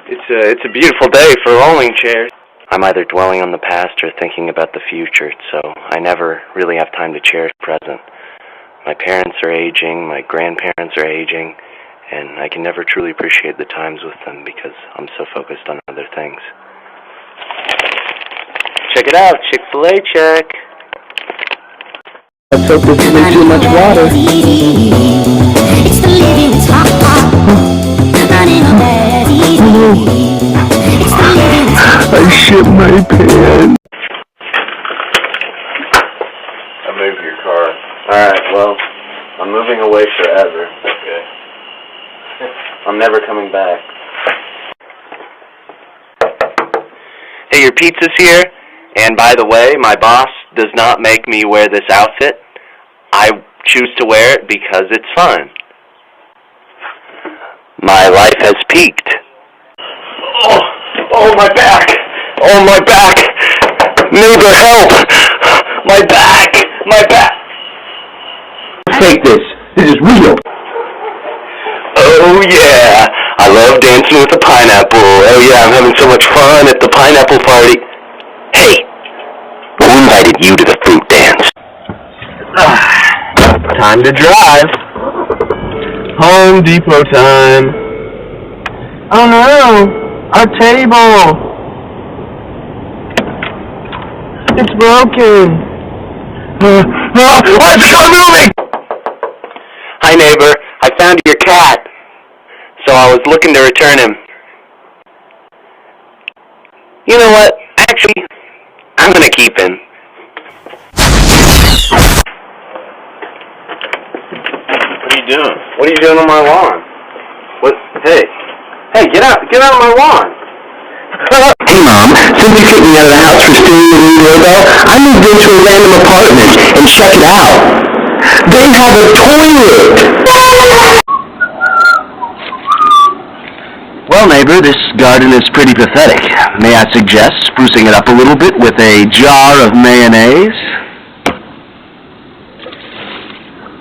It's a beautiful day for rolling chairs. I'm either dwelling on the past or thinking about the future, so I never really have time to cherish the present. My parents are aging, my grandparents are aging, and I can never truly appreciate the times with them because I'm so focused on other things. Check it out, Chick-fil-A check. Let's hope this isn't too much water. It's the living, it's hot, hot. Running on that easy. It's the living, it's hot, hot. I shit my pants. I moved your car. Alright, well, I'm moving away forever. Okay. I'm never coming back. Hey, your pizza's here. And by the way, my boss does not make me wear this outfit. I choose to wear it because it's fun. My life has peaked. Oh, my back! Oh, my back! Neighbor, help! My back! My back! Take this. This is real. Oh, yeah. I love dancing with a pineapple. Oh, yeah, I'm having so much fun at the pineapple party. Hey, who invited you to the fruit dance? Time to drive. Home Depot time. Oh no, our table. It's broken. Why is the car moving? Hi neighbor, I found your cat. So I was looking to return him. You know what? Actually, I'm gonna keep him. What are you doing? What are you doing on my lawn? What? Hey, get out of my lawn. Hey Mom, since you kicked me out of the house for stealing the new doorbell, I moved into a random apartment and check it out. They have a toilet! Well, neighbor, this garden is pretty pathetic. May I suggest sprucing it up a little bit with a jar of mayonnaise?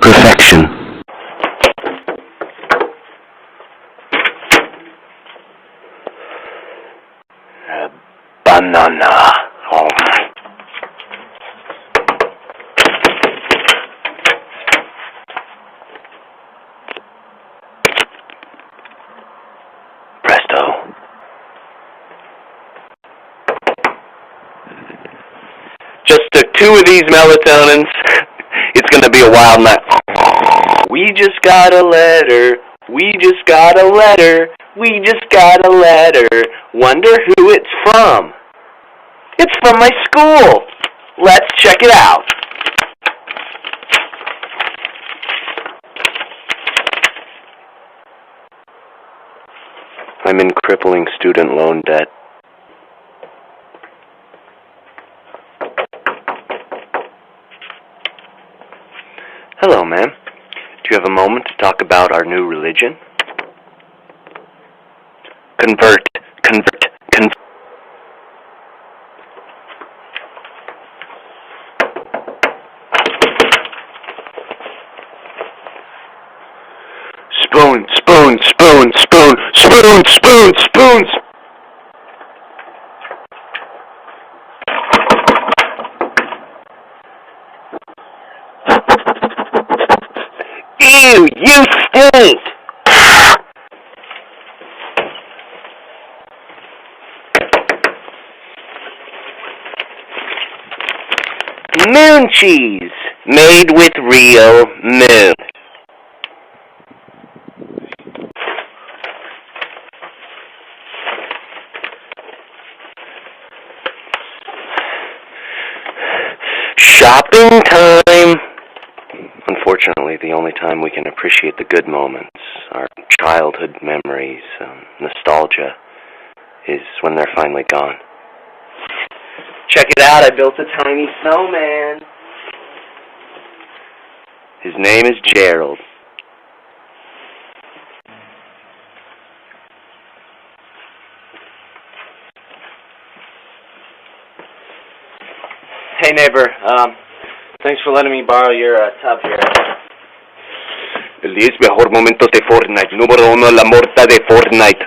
Perfection. Banana. Oh. Presto. Just took 2 of these melatonins. It's gonna be a wild night. We just got a letter. We just got a letter. We just got a letter. Wonder who it's from. It's from my school. Let's check it out. I'm in crippling student loan debt. Hello, ma'am. Do you have a moment to talk about our new religion? Convert. Spoons. Ew, you stink! Moon cheese, made with real moon. Shopping time! Unfortunately, the only time we can appreciate the good moments, our childhood memories, nostalgia, is when they're finally gone. Check it out, I built a tiny snowman. His name is Gerald. Hey neighbor, thanks for letting me borrow your tub here. El 10 mejor momentos de Fortnite. Número 1, la morta de Fortnite.